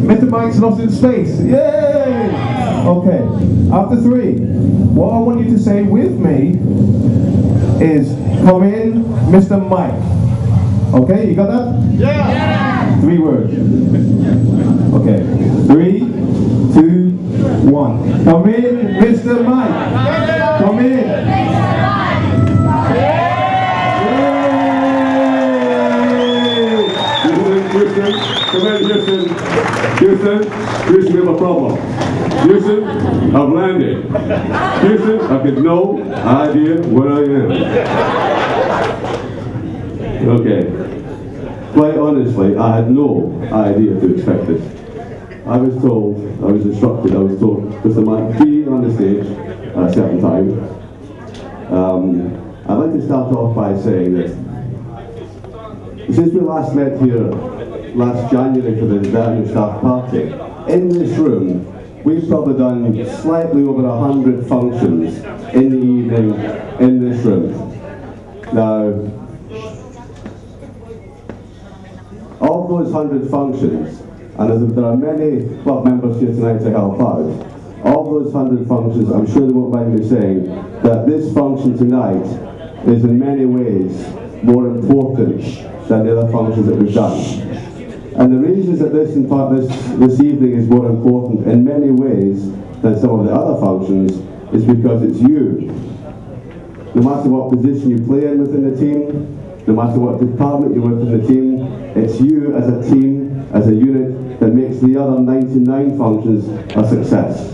Mr. Mike's lost in space. Yay! Okay, after 3, what I want you to say with me is, come in, Mr. Mike. Okay, you got that? Yeah! 3 words. Okay, 3, 2, 1. Come in, Mr. Mike. Come in. Houston, come in, Houston. Houston, Houston, we have a problem. Houston, I've landed. Houston, I've got no idea where I am. Okay. Quite honestly, I had no idea to expect this. I was told, I was instructed, I was told, Mr. Mike, be on the stage at a certain time. I'd like to start off by saying that since we last met here last January for the Veteran Staff Party, in this room, we've probably done slightly over 100 functions in the evening in this room. Now, of those 100 functions, and there are many club members here tonight to help out, of those 100 functions, I'm sure they won't mind me saying that this function tonight is in many ways more important than the other functions that we've done. And the reasons that this evening is more important in many ways than some of the other functions is because it's you. No matter what position you play in within the team, no matter what department you're within the team, it's you as a team, as a unit, that makes the other 99 functions a success.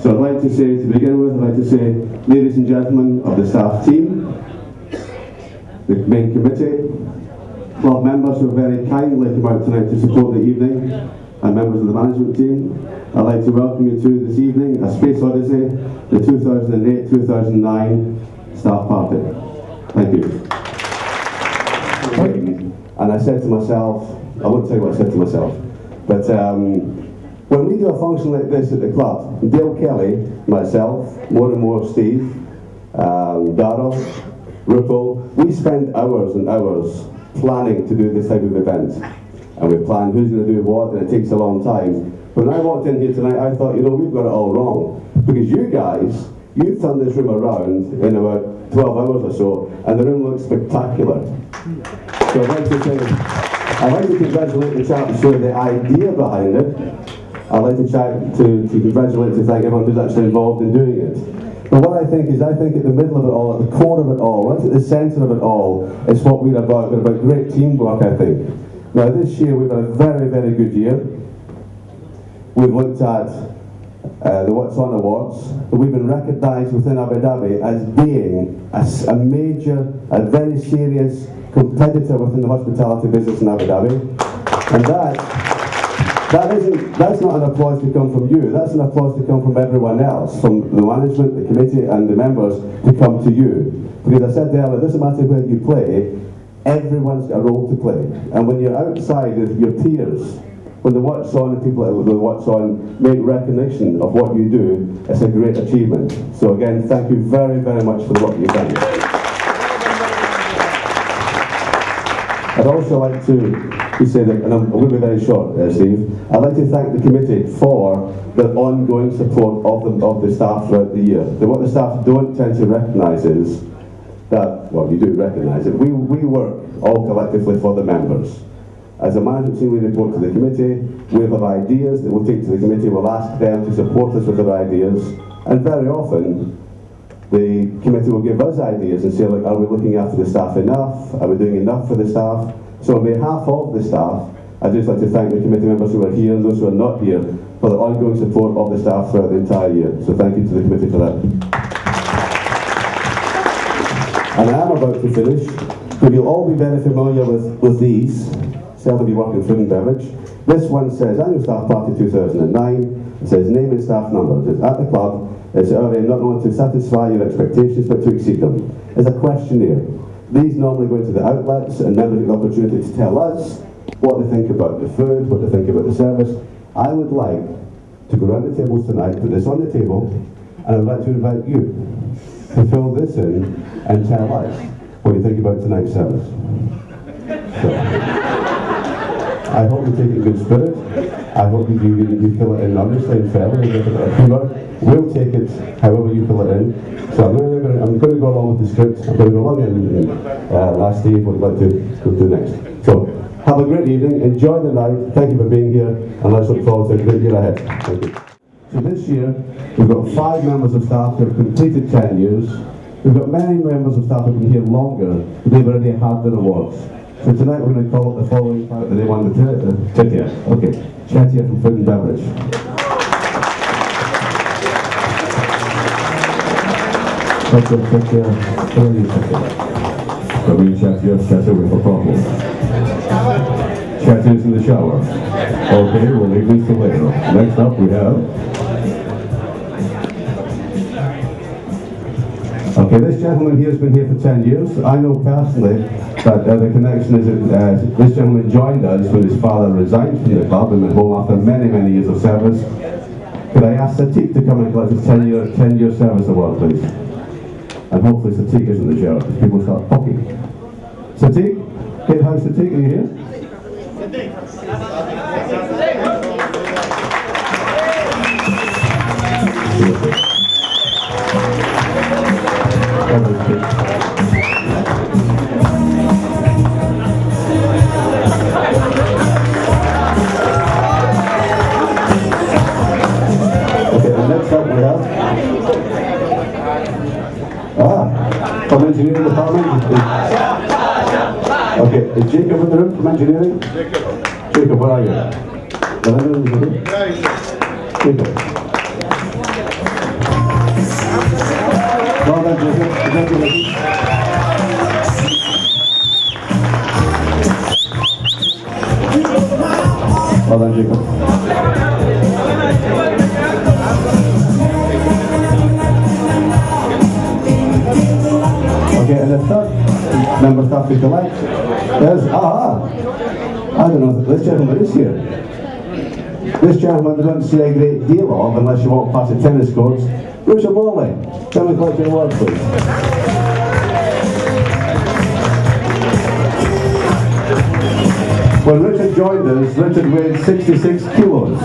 So I'd like to say, to begin with, I'd like to say, ladies and gentlemen of the staff team, the main committee, club members who have very kindly come out tonight to support the evening, and members of the management team, I'd like to welcome you to this evening, a Space Odyssey, the 2008-2009 staff party. Thank you. And I said to myself, I won't tell you what I said to myself, but when we do a function like this at the club, Dale Kelly, myself, more and more Steve, Darryl, Ripple, we spend hours and hours planning to do this type of event. And we plan who's going to do what, and it takes a long time. But when I walked in here tonight, I thought, you know, we've got it all wrong. Because you guys, you've turned this room around in about 12 hours or so, and the room looks spectacular. So I'd like to congratulate the chap for the idea behind it. I'd like to congratulate, to thank everyone who's actually involved in doing it. But what I think is, at the middle of it all, at the core of it all, right at the centre of it all, is what we're about. We're about great teamwork, I think. Now this year we've had a very, very good year. We've looked at the What's On Awards. We've been recognised within Abu Dhabi as being a major, a very serious competitor within the hospitality business in Abu Dhabi. And that's not an applause to come from you, that's an applause to come from everyone else, from the management, the committee and the members, to come to you. Because I said earlier, it doesn't matter where you play, everyone's got a role to play. And when you're outside with your peers, when the What's On and people with the What's On make recognition of what you do, it's a great achievement. So again, thank you very, very much for the work you've done. I'd also like to say that, and I'm going to be very short, Steve, I'd like to thank the committee for the ongoing support of the staff throughout the year. What the staff don't tend to recognise is that, well, you do recognise it, we work all collectively for the members. As a management team, we report to the committee, we have ideas that we'll take to the committee, we'll ask them to support us with their ideas, and very often the committee will give us ideas and say, like, are we looking after the staff enough? Are we doing enough for the staff? So on behalf of the staff, I'd just like to thank the committee members who are here and those who are not here for the ongoing support of the staff throughout the entire year. So thank you to the committee for that. And I am about to finish, but you'll all be very familiar with these. Seldom you work in food and beverage. This one says, Annual Staff Party 2009. It says, name and staff numbers. It's at the club. It's our aim not only to satisfy your expectations, but to exceed them. It's a questionnaire. These normally go into the outlets, and members get the opportunity to tell us what they think about the food, what they think about the service. I would like to go around the tables tonight, put this on the table, and I'd like to invite you to fill this in and tell us what you think about tonight's service. So, I hope you take it in good spirit. I hope that you fill it in honestly and fairly. We'll take it however you fill it in. So I'm going to go along with the script. I'm going to go along and last Steve would like to do next. So have a great evening, enjoy the night, thank you for being here, and let's look forward to a great year ahead. Thank you. So this year, we've got 5 members of staff who have completed 10 years. We've got many members of staff who have been here longer, but they've already had their awards. So tonight we're going to call it the following part that they won the Chetia. Okay, Chetia from Food and Beverage. Chetia with a problem. Chetia's in the shower. Okay, we'll leave this to later. Next up we have... Okay, this gentleman here has been here for 10 years. I know personally that the connection is that this gentleman joined us when his father resigned from the club and went home after many, many years of service. Could I ask Satiq to come and collect his 10-year service award, please? And hopefully Satiq isn't the shower because people start talking. Satiq? Kid House Satiq, are you here? From engineering department. Okay, is Jacob in the room from engineering? Jacob, where are you? Jacob. Well done, Jacob. Congratulations. Well done, Jacob. Okay, and the third member staff to collect is, I don't know if this gentleman is here. This gentleman we don't see a great deal of unless you walk past the tennis courts. Richard Morley, come and collect your award, please. When Richard joined us, Richard weighed 66 kilos.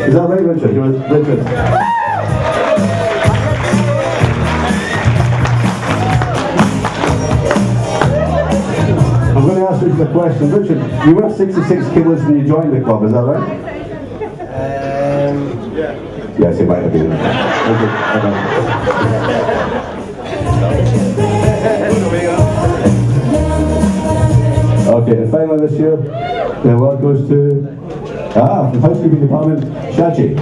Is that right, Richard? Richard? I'm going to ask you the question. Richard, you were 66 kilos when you joined the club, is that right? Yeah. Yes, it might have been. Okay, and finally this year, the award goes to, from Housekeeping Department, Shachi.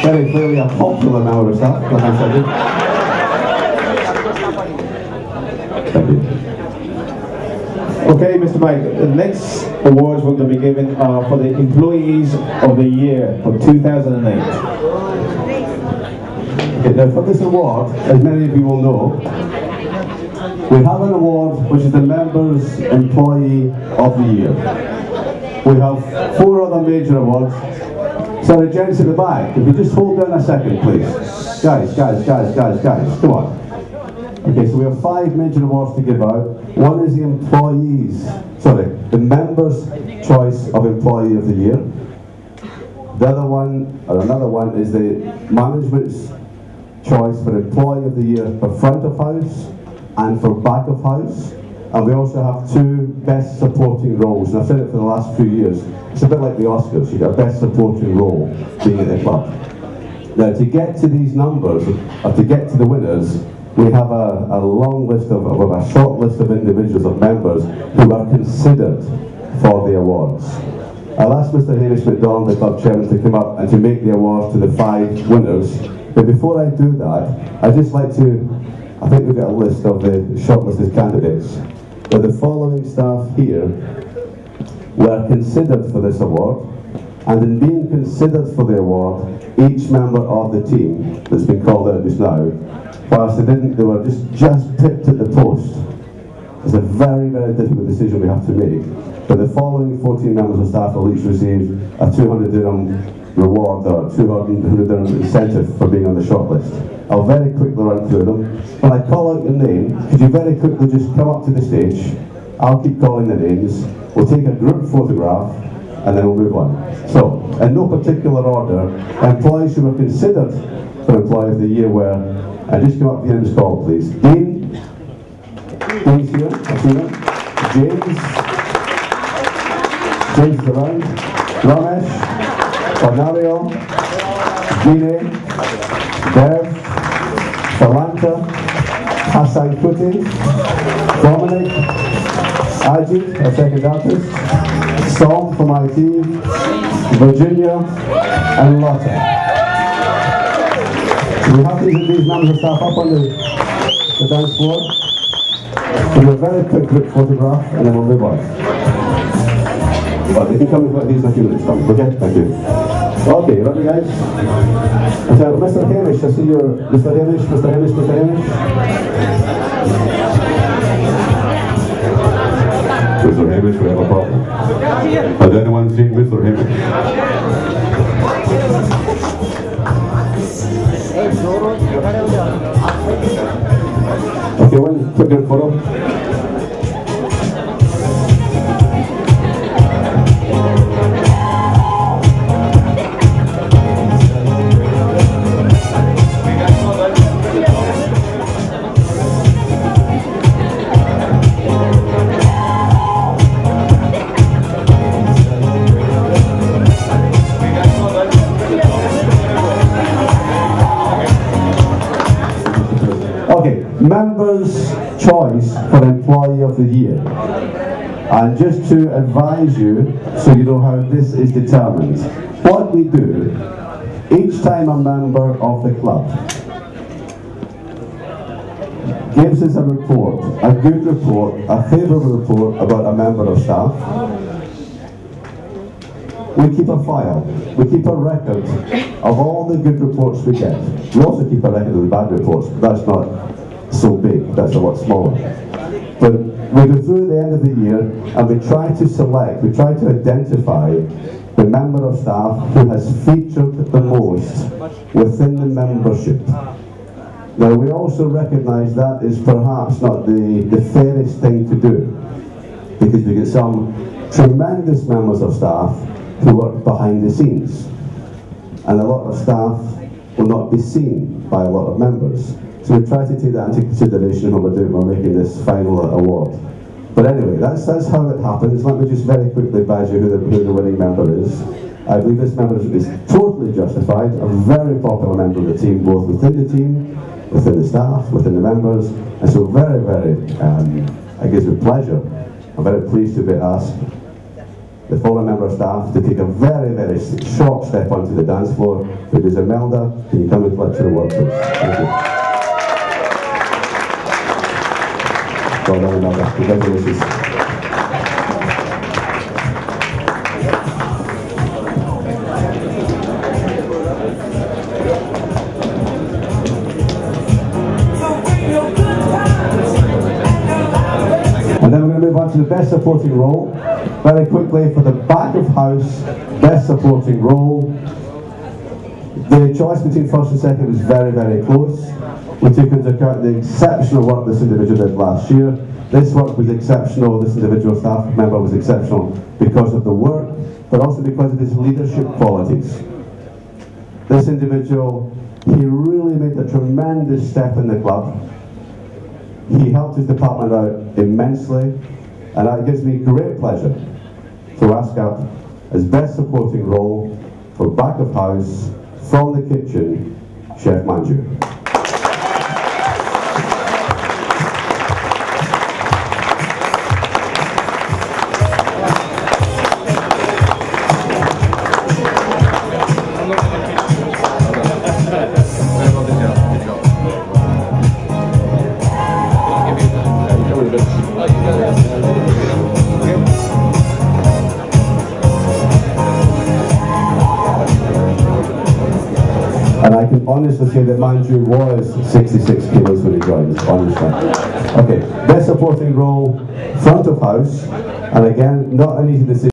Very clearly a popular member of staff. Thank you. Okay, Mr. Mike, the next awards we're going to be giving are for the Employees of the Year for 2008. Okay, now for this award, as many of you will know, we have an award which is the Members Employee of the Year. We have 4 other major awards. Sorry, gents at the back, if you just hold down a second, please. Guys, come on. Okay, so we have 5 major awards to give out. One is the Members' Choice of Employee of the Year. The other one, or another one, is the Management's Choice for Employee of the Year for Front of House and for Back of House. And we also have 2 Best Supporting Roles. And I've said it for the last few years. It's a bit like the Oscars. You've got a Best Supporting Role being at the club. Now, to get to these numbers, or to get to the winners, we have a long list of a short list of individuals, of members, who are considered for the awards. I'll ask Mr. Hamish McDonald, the club chairman, to come up and to make the awards to the 5 winners. But before I do that, I'd just like to, I think we've got a list of the shortlisted candidates. But the following staff here were considered for this award, and in being considered for the award, each member of the team that's been called out just now whilst they were just pipped at the post. It's a very, very difficult decision we have to make. But the following 14 members of staff will each receive a 200 dirham reward or 200 dirham incentive for being on the shortlist. I'll very quickly run through them. When I call out your name, could you very quickly just come up to the stage? I'll keep calling the names. We'll take a group photograph and then we'll move on. So, in no particular order, employees who were considered for Employee of the Year were, and just come up to the end of this call, please. Dean's here, I've seen him. James is around. Ramesh, Cornelio, Gine, Dev, Salanta, Hassan Kuti, Dominic, Ajit, our second artist, Sam from IT, Virginia, and Lotta. So we have these members of staff up on the dance floor. So do a very quick group photograph and then we'll move on. But they can come with these in a few minutes time. Okay, thank you. Okay, you ready guys? Mr. Hamish, I see your Mr. Hamish. Mr. Hamish, we have a problem. Has anyone seen Mr. Hamish? Okay, one quick group photo. Members' choice for Employee of the Year. And just to advise you, so you know how this is determined, what we do, each time a member of the club gives us a report, a good report, a favourable report about a member of staff, we keep a file, we keep a record of all the good reports we get. We also keep a record of the bad reports, but that's not so big, that's a lot smaller. But we go through the end of the year and we try to select, we try to identify the member of staff who has featured the most within the membership. Now we also recognise that is perhaps not the fairest thing to do, because we get some tremendous members of staff who work behind the scenes, and a lot of staff will not be seen by a lot of members. So we try to take that into consideration when we're making this final award. But anyway, that's how it happens. Let me just very quickly advise you who the winning member is. I believe this member is totally justified, a very popular member of the team, both within the team, within the staff, within the members, and so very, very, I guess with pleasure, I'm very pleased to be asked the following member of staff to take a very, very short step onto the dance floor, which is Imelda. Can you come and collect your award, please? Thank you. Well done, Imelda. Congratulations. And then we're going to move on to the best supporting role. Very quickly, for the back of house best supporting role, the choice between first and second was very, very close. We took into account the exceptional work this individual did last year. This work was exceptional, this individual staff member was exceptional because of the work, but also because of his leadership qualities. This individual, he really made a tremendous step in the club. He helped his department out immensely, and that gives me great pleasure to ask up as best supporting role for back of house, from the kitchen, Chef Manju. And I can honestly say that Manju was 66 kilos when he joined, honestly. Okay, best supporting role, front of house, and again, not an easy decision.